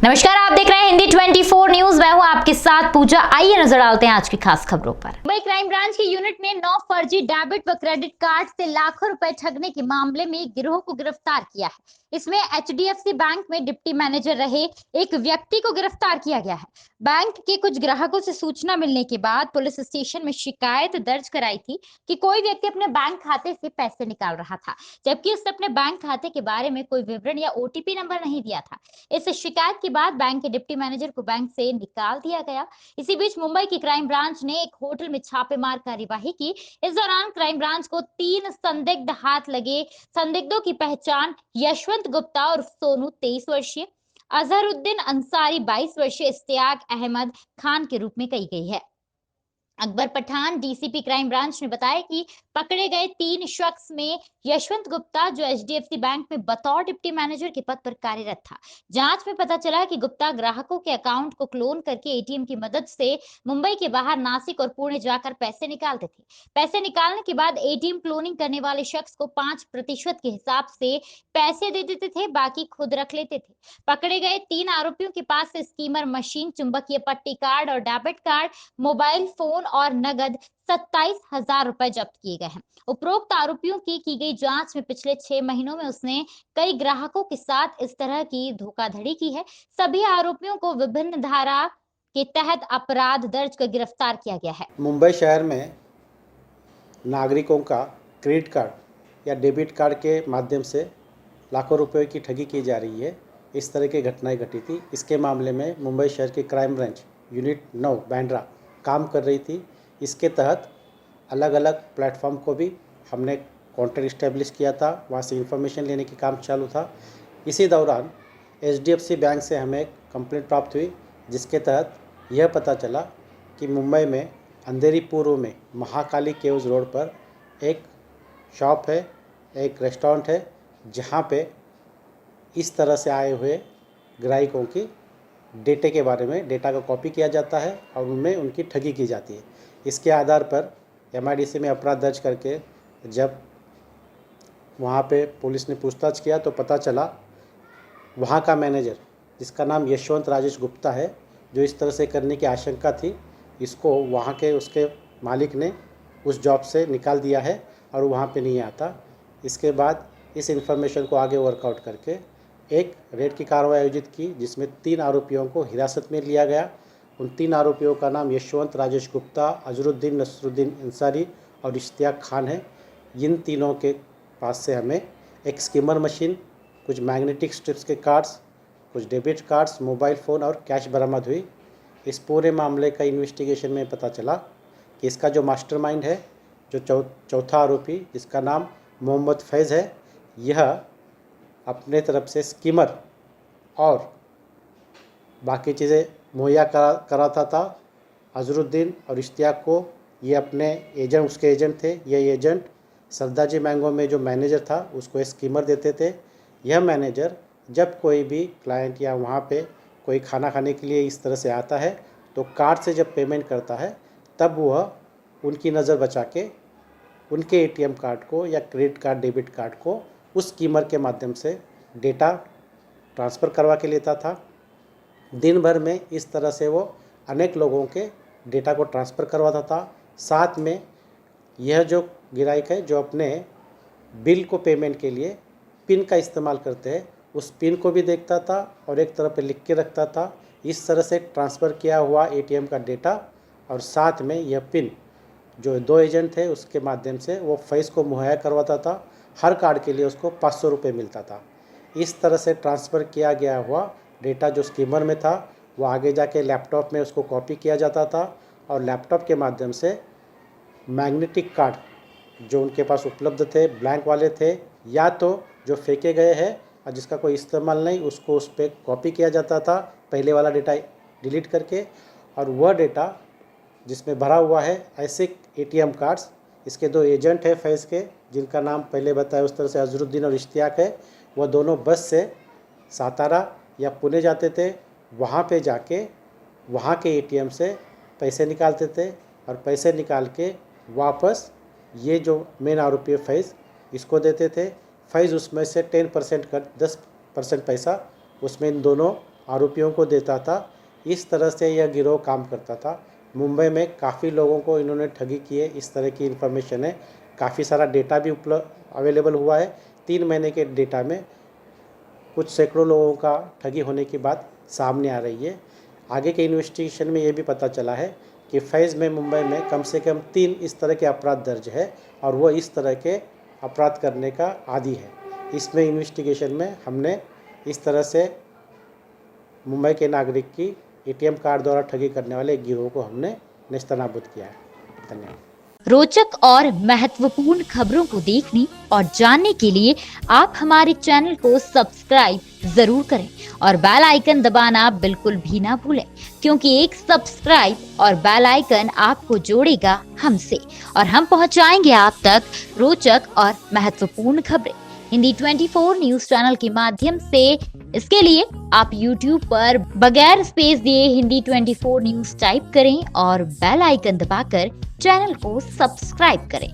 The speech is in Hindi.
नमस्कार, आप देख रहे हैं हिंदी 24 न्यूज। मैं हूं आपके साथ पूजा। आइए नजर डालते हैं आज की खास खबरों पर। मुंबई क्राइम ब्रांच की यूनिट ने 9 फर्जी डेबिट व क्रेडिट कार्ड से लाखों रुपए ठगने के मामले में एक गिरोह को गिरफ्तार किया है। इसमें एचडीएफसी बैंक में डिप्टी मैनेजर रहे एक व्यक्ति को गिरफ्तार किया गया है। बैंक के कुछ ग्राहकों से सूचना मिलने के बाद पुलिस स्टेशन में शिकायत दर्ज कराई थी कि कोई व्यक्ति अपने बैंक खाते से पैसे निकाल रहा था, जबकि उसने अपने बैंक खाते के बारे में कोई विवरण या ओटीपी नंबर नहीं दिया था। इस शिकायत के बाद बैंक के डिप्टी मैनेजर को बैंक से निकाल दिया गया। इसी बीच मुंबई की क्राइम ब्रांच ने एक होटल में छापेमार कार्यवाही की। इस दौरान क्राइम ब्रांच को 3 संदिग्ध हाथ लगे। संदिग्धों की पहचान यशवंत गुप्ता और सोनू 23 वर्षीय, अजहरुद्दीन अंसारी 22 वर्षीय, इश्तियाक अहमद खान के रूप में की गई है। Akbar Pathan DCP crime branch ने बताया कि पकड़े गए 3 शख्स में यशवंत गुप्ता, जो एचडीएफसी बैंक में बतौर डिप्टी मैनेजर के पद पर कार्यरत था। जांच में पता चला कि गुप्ता ग्राहकों के अकाउंट को क्लोन करके एटीएम की मदद से मुंबई के बाहर नासिक और पुणे जाकर पैसे निकालते थे। पैसे निकालने के बाद एटीएम क्लोनिंग करने वाले शख्स को 5% के हिसाब से पैसे दे देते थे, बाकी खुद रख लेते थे। पकड़े गए 3 आरोपियों के पास से स्कीमर मशीन, चुंबकीय पट्टी कार्ड और डेबिट कार्ड, मोबाइल फोन और नगद 27,000 रुपए जब्त किए गए हैं। उपरोक्त आरोपियों की गई जांच में पिछले 6 महीनों में उसने कई ग्राहकों के साथ इस तरह की धोखाधड़ी की है। सभी आरोपियों को विभिन्न धारा के तहत अपराध दर्ज कर गिरफ्तार किया गया है। मुंबई शहर में नागरिकों का क्रेडिट कार्ड या डेबिट कार्ड के माध्यम से लाखों रुपए की ठगी की जा रही है। इस तरह की घटनाएं घटी थी। इसके मामले में मुंबई शहर की क्राइम ब्रांच यूनिट 9 बांद्रा काम कर रही थी। इसके तहत अलग अलग प्लेटफॉर्म को भी हमने कॉन्टैक्ट इस्टेब्लिश किया था, वहाँ से इंफॉर्मेशन लेने की काम चालू था। इसी दौरान एचडीएफसी बैंक से हमें कंप्लेंट प्राप्त हुई, जिसके तहत यह पता चला कि मुंबई में अंधेरी पूर्व में महाकाली केव्स रोड पर एक शॉप है, एक रेस्टोरेंट है, जहाँ पे इस तरह से आए हुए ग्राहकों की डेटे के बारे में डेटा का कॉपी किया जाता है और उनमें उनकी ठगी की जाती है। इसके आधार पर एमआईडीसी में अपराध दर्ज करके जब वहाँ पे पुलिस ने पूछताछ किया तो पता चला वहाँ का मैनेजर, जिसका नाम यशवंत राजेश गुप्ता है, जो इस तरह से करने की आशंका थी, इसको वहाँ के उसके मालिक ने उस जॉब से निकाल दिया है और वहाँ पे नहीं आता। इसके बाद इस इन्फॉर्मेशन को आगे वर्कआउट करके एक रेड की कार्रवाई आयोजित की, जिसमें 3 आरोपियों को हिरासत में लिया गया। उन 3 आरोपियों का नाम यशवंत राजेश गुप्ता, अजहरुद्दीन अंसारी और इश्तियाक खान है। इन तीनों के पास से हमें एक स्कीमर मशीन, कुछ मैग्नेटिक स्ट्रिप्स के कार्ड्स, कुछ डेबिट कार्ड्स, मोबाइल फ़ोन और कैश बरामद हुई। इस पूरे मामले का इन्वेस्टिगेशन में पता चला कि इसका जो मास्टरमाइंड है, जो चौथा आरोपी, जिसका नाम मोहम्मद फैज़ है, यह अपने तरफ से स्कीमर और बाकी चीज़ें मुहैया कराता था। अजहरुद्दीन और इश्तियाक को ये अपने एजेंट, उसके एजेंट थे। ये एजेंट सरदारजी मैंगो में जो मैनेजर था उसको स्कीमर देते थे। यह मैनेजर जब कोई भी क्लाइंट या वहाँ पे कोई खाना खाने के लिए इस तरह से आता है तो कार्ड से जब पेमेंट करता है तब वह उनकी नज़र बचा के उनके एटीएम कार्ड को या क्रेडिट कार्ड, डेबिट कार्ड को उस स्कीमर के माध्यम से डेटा ट्रांसफ़र करवा के लेता था। दिन भर में इस तरह से वो अनेक लोगों के डेटा को ट्रांसफ़र करवाता था। साथ में यह जो ग्राहक है जो अपने बिल को पेमेंट के लिए पिन का इस्तेमाल करते हैं, उस पिन को भी देखता था और एक तरफ पे लिख के रखता था। इस तरह से ट्रांसफ़र किया हुआ एटीएम का डेटा और साथ में यह पिन जो 2 एजेंट थे उसके माध्यम से वो फैज़ को मुहैया करवाता था। हर कार्ड के लिए उसको 500 रुपये मिलता था। इस तरह से ट्रांसफ़र किया गया हुआ डेटा जो स्कीमर में था वो आगे जाके लैपटॉप में उसको कॉपी किया जाता था और लैपटॉप के माध्यम से मैग्नेटिक कार्ड जो उनके पास उपलब्ध थे, ब्लैंक वाले थे या तो जो फेंके गए हैं और जिसका कोई इस्तेमाल नहीं, उसको उस पर कॉपी किया जाता था पहले वाला डेटा डिलीट करके, और वह डेटा जिसमें भरा हुआ है ऐसे एटीएम कार्ड्स, इसके 2 एजेंट हैं फैज़ के, जिनका नाम पहले बताया उस तरह से अजहरुद्दीन और इश्तियाक है। वह दोनों बस से सातारा या पुणे जाते थे। वहाँ पे जाके वहाँ के एटीएम से पैसे निकालते थे और पैसे निकाल के वापस ये जो मेन आरोपी है फैज़, इसको देते थे। फैज़ उसमें से 10% कर 10% पैसा उसमें इन दोनों आरोपियों को देता था। इस तरह से यह गिरोह काम करता था। मुंबई में काफ़ी लोगों को इन्होंने ठगी की है, इस तरह की इन्फॉर्मेशन है। काफ़ी सारा डेटा भी अवेलेबल हुआ है। 3 महीने के डेटा में कुछ सैकड़ों लोगों का ठगी होने की बात सामने आ रही है। आगे के इन्वेस्टिगेशन में ये भी पता चला है कि फैज़ में मुंबई में कम से कम 3 इस तरह के अपराध दर्ज है और वो इस तरह के अपराध करने का आदी है। इसमें इन्वेस्टिगेशन में हमने इस तरह से मुंबई के नागरिक की एटीएम कार्ड द्वारा ठगी करने वाले एक गिरोह को हमने नेस्तनाबूद किया है। धन्यवाद। रोचक और महत्वपूर्ण खबरों को देखने और जानने के लिए आप हमारे चैनल को सब्सक्राइब जरूर करें और बेल आइकन दबाना बिल्कुल भी ना भूलें, क्योंकि एक सब्सक्राइब और बेल आइकन आपको जोड़ेगा हमसे और हम पहुंचाएंगे आप तक रोचक और महत्वपूर्ण खबरें हिंदी 24 न्यूज चैनल के माध्यम से। इसके लिए आप YouTube पर बगैर स्पेस दिए हिंदी 24 न्यूज टाइप करें और बेल आइकन दबाकर चैनल को सब्सक्राइब करें।